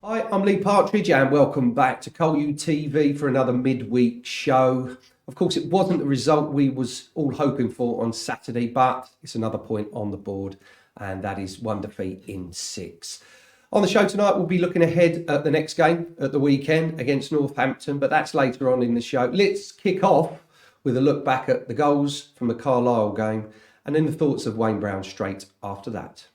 Hi, I'm Lee Partridge and welcome back to Col U TV for another midweek show. Of course, it wasn't the result we was all hoping for on Saturday, but it's another point on the board, and that is one defeat in six. On the show tonight, we'll be looking ahead at the next game at the weekend against Northampton, but that's later on in the show. Let's kick off with a look back at the goals from the Carlisle game and then the thoughts of Wayne Brown straight after that.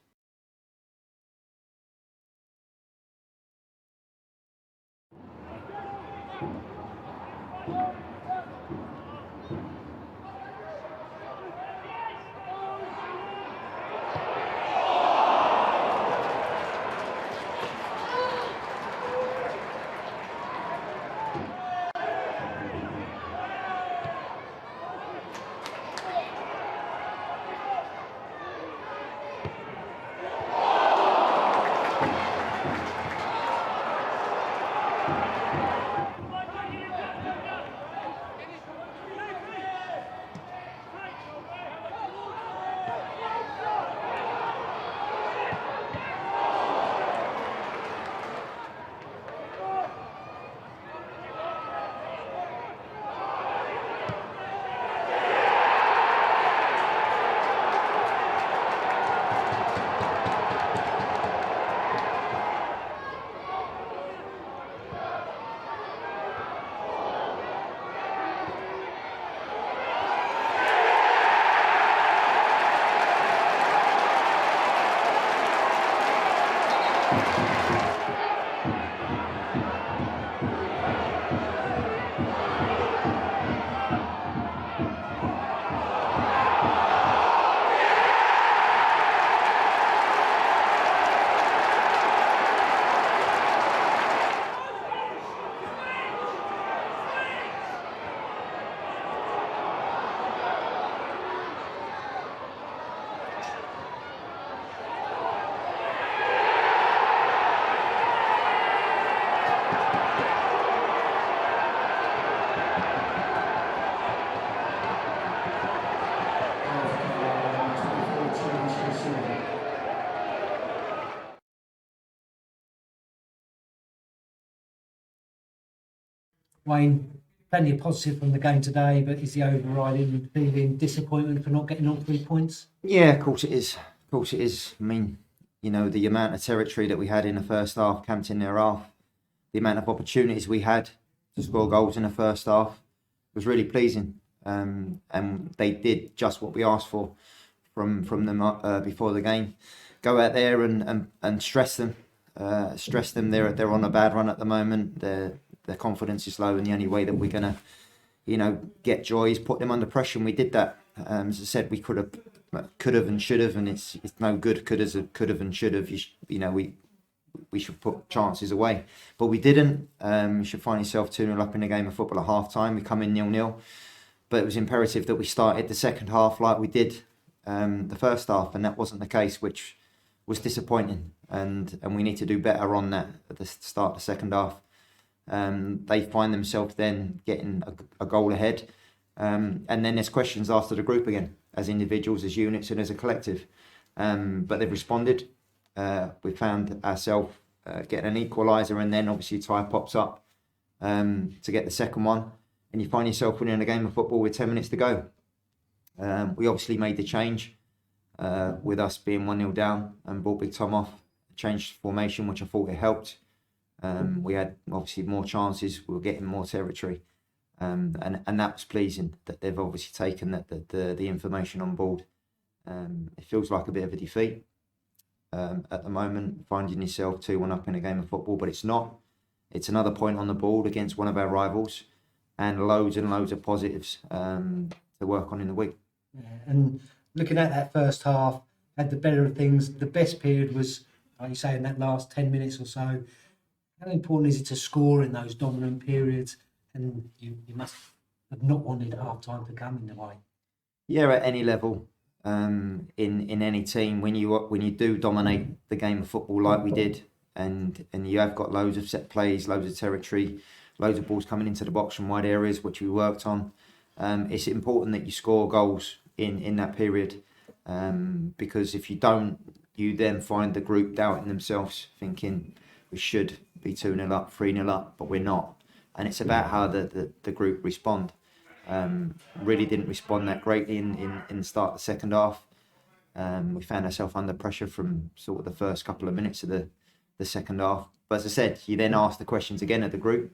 Wayne, plenty of positive from the game today, but is the overriding feeling disappointment for not getting all 3 points? Yeah, of course it is. Of course it is. I mean, you know, the amount of territory that we had in the first half, camped in their half, the amount of opportunities we had to score goals in the first half was really pleasing. And they did just what we asked for from them before the game. Go out there and stress them. Stress them. They're on a bad run at the moment. Their confidence is low, and the only way that we're gonna, get joy is put them under pressure. And we did that. As I said, we could have and should have, and it's no good. Could have and should have. We should put chances away, but we didn't. You should find yourself 2-0 up in a game of football at half time. We come in 0-0, but it was imperative that we started the second half like we did the first half, and that wasn't the case, which was disappointing. And we need to do better on that at the start of the second half. They find themselves then getting a goal ahead, and then there's questions asked of the group again, as individuals, as units, and as a collective. But they've responded. We found ourselves getting an equaliser, and then obviously Ty pops up to get the second one, and you find yourself winning a game of football with 10 minutes to go. We obviously made the change with us being 1-0 down and brought Big Tom off, changed formation, which I thought it helped. We had obviously more chances, we were getting more territory, and that was pleasing that they've obviously taken the information on board. It feels like a bit of a defeat at the moment, finding yourself 2-1 up in a game of football, but it's not. It's another point on the board against one of our rivals, and loads of positives to work on in the week. Yeah, and looking at that first half, had the better of things. The best period was, like you say, in that last 10 minutes or so. How important is it to score in those dominant periods? And you must have not wanted half time to come in the way. Yeah, at any level, in any team, when you do dominate the game of football like we did, and you have got loads of set plays, loads of territory, loads of balls coming into the box from wide areas, which we worked on. It's important that you score goals in that period, because if you don't, you then find the group doubting themselves, thinking we should be 2-0 up, 3-0 up, but we're not. And it's about how the group respond. Really didn't respond that greatly in the start of the second half. We found ourselves under pressure from sort of the first couple of minutes of the second half. But as I said, you then ask the questions again of the group.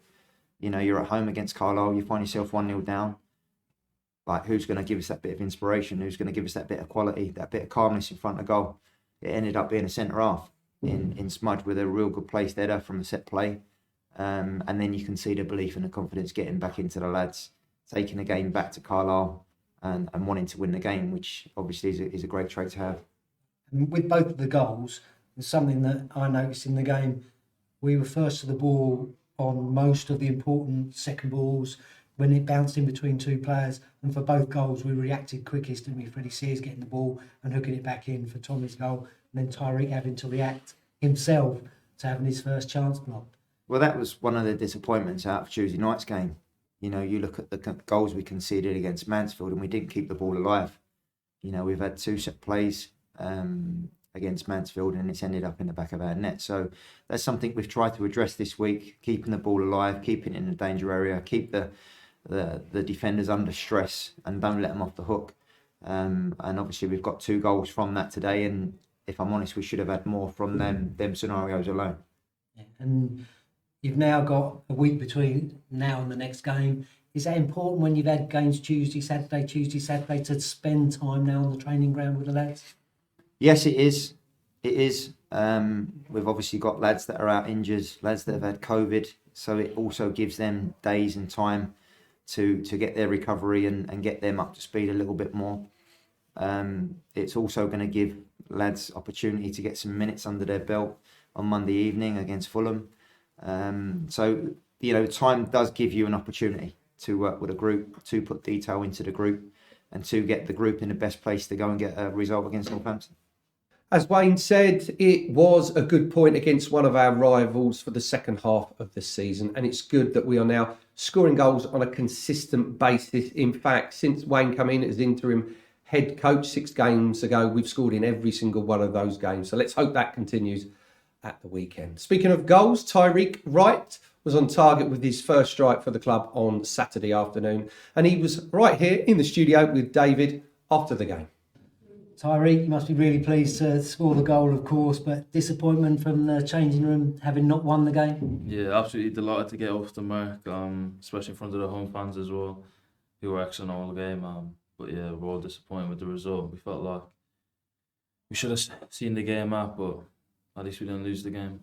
You know, you're at home against Carlisle, you find yourself 1-0 down. Like, who's going to give us that bit of inspiration? Who's going to give us that bit of quality, that bit of calmness in front of goal? It ended up being a centre half in Smudge with a real good placed header from the set play. And then you can see the belief and the confidence getting back into the lads, taking the game back to Carlisle and wanting to win the game, which obviously is a great trait to have. And with both of the goals, there's something that I noticed in the game. We were first to the ball on most of the important second balls when it bounced in between two players. And for both goals, we reacted quickest, didn't we? Freddie Sears getting the ball and hooking it back in for Tommy's goal, and then Tyreek having to react himself to having his first chance blocked. Well, that was one of the disappointments out of Tuesday night's game. You know, you look at the goals we conceded against Mansfield and we didn't keep the ball alive. You know, we've had 2 set plays against Mansfield and it's ended up in the back of our net. So that's something we've tried to address this week, keeping the ball alive, keeping it in the danger area, keep the defenders under stress and don't let them off the hook. And obviously we've got 2 goals from that today, and if I'm honest, we should have had more from them scenarios alone. Yeah. And you've now got a week between now and the next game. Is that important when you've had games Tuesday, Saturday, to spend time now on the training ground with the lads? Yes, it is. It is. We've obviously got lads that are out injured, lads that have had COVID, so it also gives them days and time to get their recovery and get them up to speed a little bit more. It's also going to give lads opportunity to get some minutes under their belt on Monday evening against Fulham. So, you know, time does give you an opportunity to work with a group, to put detail into the group, and to get the group in the best place to go and get a result against Northampton. As Wayne said, it was a good point against one of our rivals for the second half of the season, and it's good that we are now scoring goals on a consistent basis. In fact, since Wayne came in as interim head coach 6 games ago, we've scored in every single one of those games. So let's hope that continues at the weekend. Speaking of goals, Tyreek Wright was on target with his first strike for the club on Saturday afternoon, and he was right here in the studio with David after the game. Tyreek, you must be really pleased to score the goal, of course, but disappointment from the changing room having not won the game? Yeah, absolutely delighted to get off the mark, especially in front of the home fans as well, who were excellent all game. But yeah, we're all disappointed with the result. We felt like we should have seen the game out, but at least we didn't lose the game.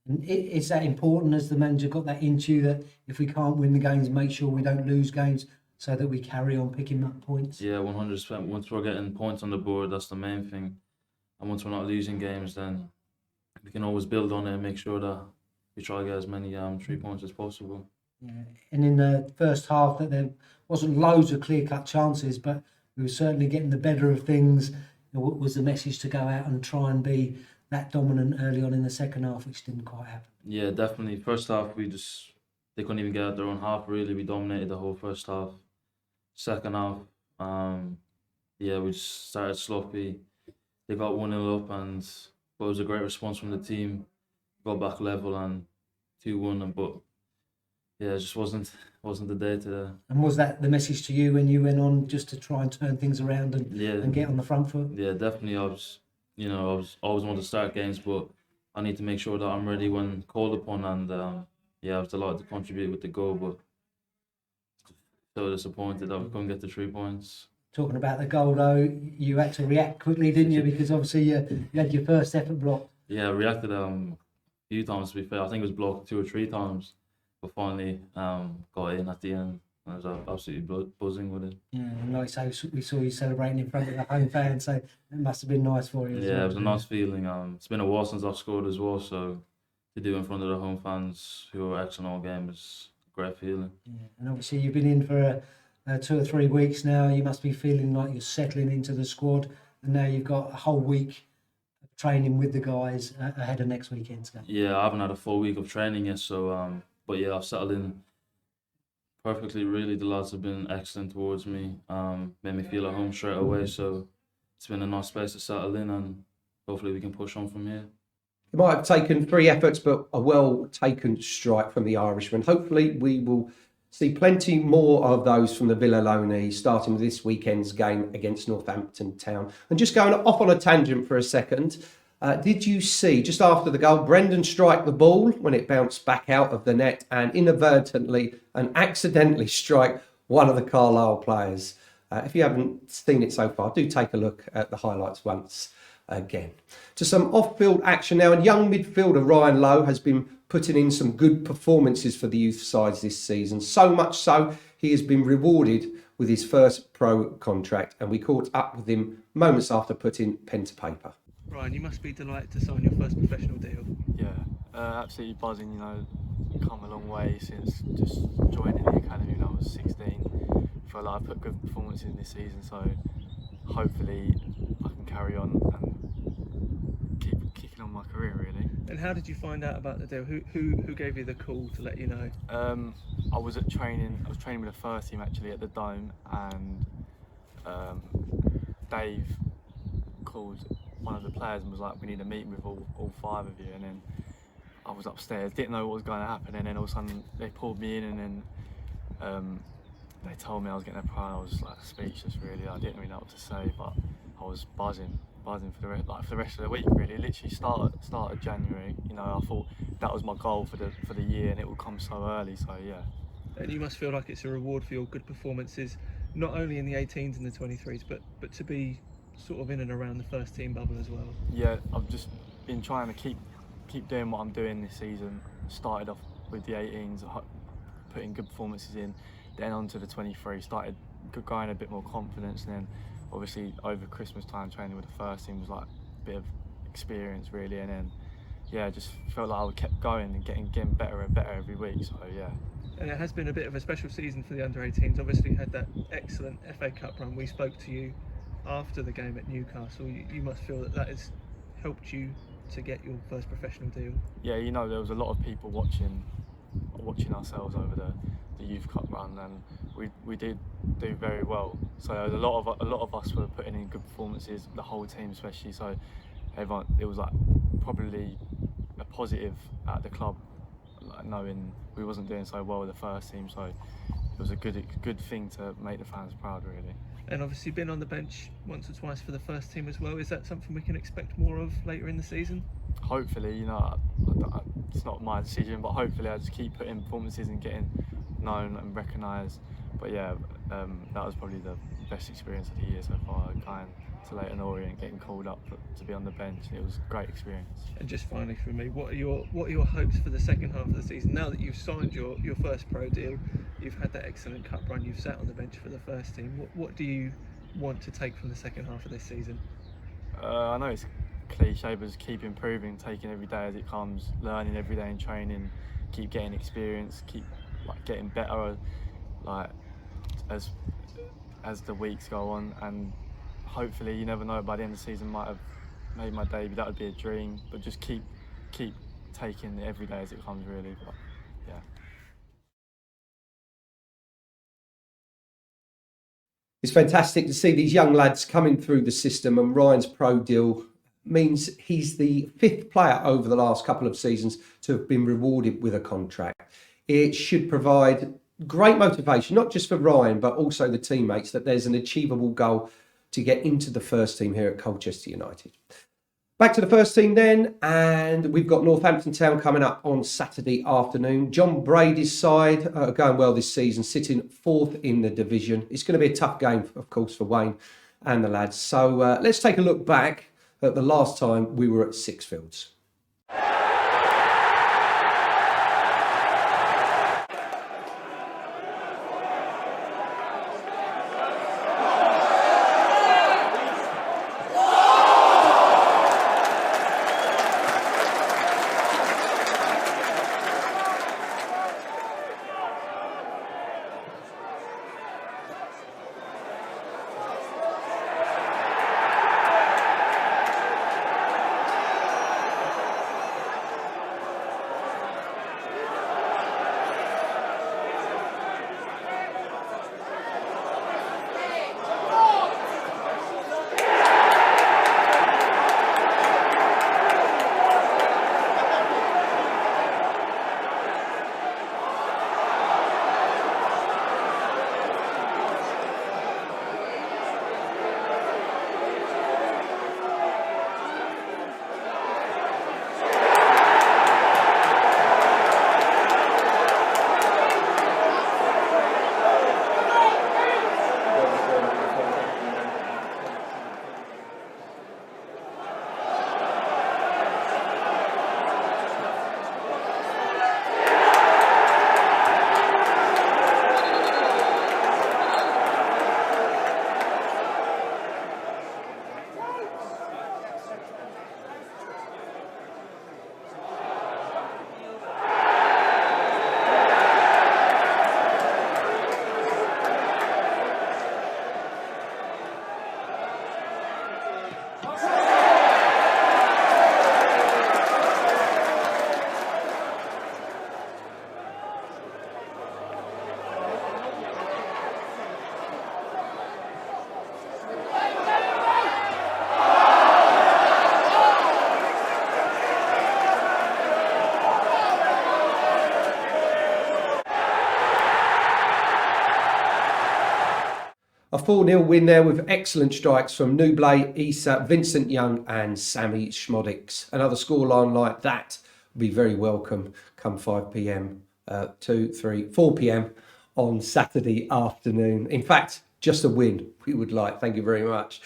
And is that important, as the manager got that into you, that if we can't win the games, make sure we don't lose games so that we carry on picking up points? Yeah, 100%. Once we're getting points on the board, that's the main thing. And once we're not losing games, then we can always build on it and make sure that we try to get as many 3 points as possible. Yeah. And in the first half, that there wasn't loads of clear-cut chances, but we were certainly getting the better of things. What was the message to go out and try and be that dominant early on in the second half, which didn't quite happen? Yeah, definitely. First half, they couldn't even get out their own half, really. We dominated the whole first half. Second half, yeah, we just started sloppy. They got 1-0 up, but it was a great response from the team. Got back level and 2-1, but yeah, it just wasn't the day today. And was that the message to you when you went on, just to try and turn things around and get on the front foot? Yeah, definitely. I was always wanted to start games, but I need to make sure that I'm ready when called upon. And yeah, I was delighted to contribute with the goal, but so disappointed that we couldn't get the 3 points. Talking about the goal, though, you had to react quickly, didn't you? Because obviously you had your first effort blocked. Yeah, I reacted a few times, to be fair. I think it was blocked 2 or 3 times, but finally got in at the end. I was absolutely buzzing with it. Yeah, and like I say, we saw you celebrating in front of the home fans, so it must have been nice for you. Yeah, it was a nice feeling. It's been a while since I've scored as well, so to do it in front of the home fans who were excellent all game is a great feeling. Yeah, and obviously you've been in for 2 or 3 weeks now. You must be feeling like you're settling into the squad, and now you've got a whole week of training with the guys ahead of next weekend's game. Yeah, I haven't had a full week of training yet, so but yeah, I've settled in perfectly. Really, the lads have been excellent towards me. Made me feel at home straight away, so it's been a nice space to settle in, and hopefully we can push on from here. It might have taken 3 efforts, but a well-taken strike from the Irishman. Hopefully, we will see plenty more of those from the Villalone, starting with this weekend's game against Northampton Town. And just going off on a tangent for a second, did you see, just after the goal, Brendan strike the ball when it bounced back out of the net and inadvertently and accidentally strike one of the Carlisle players? If you haven't seen it so far, do take a look at the highlights once again. To some off-field action now, and young midfielder Ryan Lowe has been putting in some good performances for the youth sides this season. So much so, he has been rewarded with his first pro contract, and we caught up with him moments after putting pen to paper. Ryan, you must be delighted to sign your first professional deal. Yeah, absolutely buzzing, you know, come a long way since just joining the academy when I was 16. Feel like I put good performances in this season, so hopefully I can carry on and keep kicking on my career really. And how did you find out about the deal? Who gave you the call to let you know? I was training with the first team actually at the Dome, and Dave called one of the players and was like, we need a meeting with all 5 of you, and then I was upstairs, didn't know what was going to happen, and then all of a sudden they pulled me in, and then they told me I was getting a pro. I was like speechless really. I didn't really know what to say, but I was buzzing for the rest of the week really. It literally started January, you know. I thought that was my goal for the year, and it will come so early, so yeah. And you must feel like it's a reward for your good performances, not only in the 18s and the 23s, but to be sort of in and around the first team bubble as well. Yeah, I've just been trying to keep doing what I'm doing this season. Started off with the 18s, putting good performances in, then on to the 23, started growing a bit more confidence, and then obviously over Christmas time training with the first team was like a bit of experience really, and then yeah, just felt like I kept going and getting better and better every week, so yeah. And it has been a bit of a special season for the under-18s. Obviously you had that excellent FA Cup run. We spoke to you after the game at Newcastle. You must feel that has helped you to get your first professional deal. Yeah, you know, there was a lot of people watching ourselves over the Youth Cup run, and we did do very well. So there was a lot of us were putting in good performances, the whole team especially. So everyone, it was like probably a positive at the club, like knowing we wasn't doing so well with the first team. So it was a good thing to make the fans proud really. And obviously been on the bench once or twice for the first team as well. Is that something we can expect more of later in the season? Hopefully, you know, it's not my decision, but hopefully I just keep putting performances and getting known and recognised. But yeah, that was probably the best experience of the year so far, going to Leyton Orient, getting called up to be on the bench. It was a great experience. And just finally for me, what are your hopes for the second half of the season? Now that you've signed your first pro deal, you've had that excellent cup run, you've sat on the bench for the first team. What do you want to take from the second half of this season? I know it's cliche, but just keep improving, taking every day as it comes, learning every day in training, keep getting experience, keep like getting better, like as the weeks go on, and hopefully, you never know, by the end of the season might have made my debut. That would be a dream, but just keep taking it every day as it comes really. But yeah. It's fantastic to see these young lads coming through the system, and Ryan's pro deal means he's the 5th player over the last couple of seasons to have been rewarded with a contract. It should provide great motivation, not just for Ryan, but also the teammates, that there's an achievable goal to get into the first team here at Colchester United. Back to the first team then, and we've got Northampton Town coming up on Saturday afternoon. John Brady's side are going well this season, sitting 4th in the division. It's going to be a tough game, of course, for Wayne and the lads. So let's take a look back at the last time we were at Sixfields. 4-0 win there with excellent strikes from Nublé, Issa, Vincent Young and Sammy Schmodix. Another scoreline like that would be very welcome come 5pm, 4pm on Saturday afternoon. In fact, just a win we would like. Thank you very much.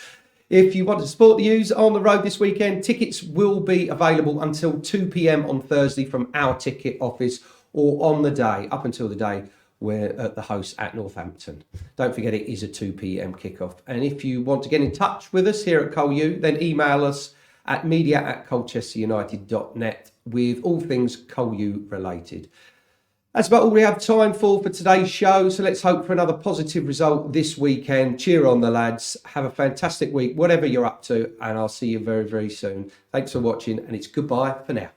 If you want to support the U's on the road this weekend, tickets will be available until 2pm on Thursday from our ticket office, or on the day, up until the day we're at the host at Northampton. Don't forget it is a 2pm kickoff. And if you want to get in touch with us here at Col U, then email us at media@colchesterunited.net with all things Col U related. That's about all we have time for today's show. So let's hope for another positive result this weekend. Cheer on the lads. Have a fantastic week, whatever you're up to. And I'll see you very, very soon. Thanks for watching. And it's goodbye for now.